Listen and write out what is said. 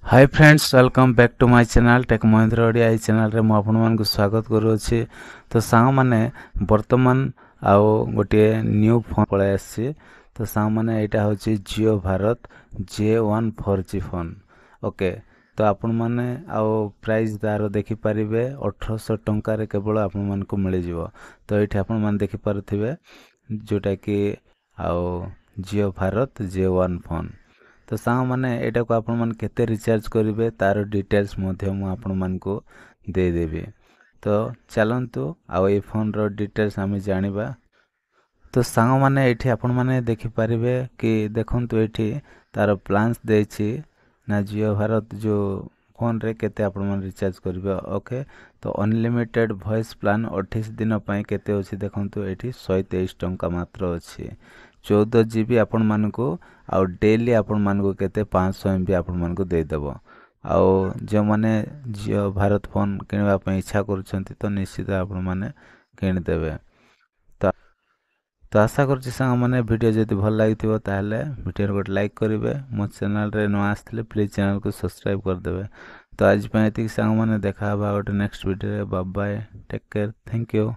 Hi friends welcome back to my channel Tech Mahendra Odia এই ଚ୍ୟାନେଲରେ ମୁଁ ଆପଣମାନଙ୍କୁ ସ୍ୱାଗତ କରୁଅଛି। ତ ସାଙ୍ଗମାନେ ବର୍ତ୍ତମାନ ଆଉ ଗୋଟିଏ ନ୍ୟू ଫୋନ୍ ପଳାଇ ଆସିଛି। ତ ସାଙ୍ଗମାନେ ଏଇଟା ହେଉଛି Jio Bharat J1 4G phone. Okay, ତ ଆପଣମାନେ ଆଉ ପ୍ରାଇସ୍ ତାର ଦେଖିପାରିବେ 1800 ଟଙ୍କାରେ କେବଳ ଆପଣମାନଙ୍କୁ ମିଳିଯିବ। ତ ଏଇଠି ଆପଣମାନେ ଦେଖିପାରୁଥିବେ ଯେଉଁଟାକି ଆଉ ଜିଓ ଭାରତ J1 ଫୋନ୍। तो सांग मैंने एटा को आपण मन केते रिचार्ज करेंगे तार डिटेल्स मध्य मु आपण मन को दे देबी। तो चलंतु आ ए फोन रो डिटेल्स आम जानिबा। तो सांग मैंने एठी आपण माने देखि परिबे कि देखंतु एठी तार प्लान्स देछि ना जियो भारत जो फोन रे केते आपण मन रिचार्ज करिवे। ओके, तो अनलिमिटेड वॉइस प्लान 28 दिन पई केते अछि देखंतु एठी 123 टंका मात्र अछि। 14 GB आपण मानको आउ डेली आपण मानको केते 500 MB आपण मानको दे देबो। आउ जो माने जियो भारत फोन किनबा पई इच्छा करूछंती तो निश्चित आपण माने किन देबे। तो आशा करछि संग माने वीडियो जदि भल लागिथिबो ताहले वीडियो को लाइक करिवे। मो चैनल रे न आस्थिले प्लीज चैनल को सब्सक्राइब कर देबे। तो आज पई एति संग माने देखा बा गोटे नेक्स्ट वीडियो रे। Bye bye, take care, thank you.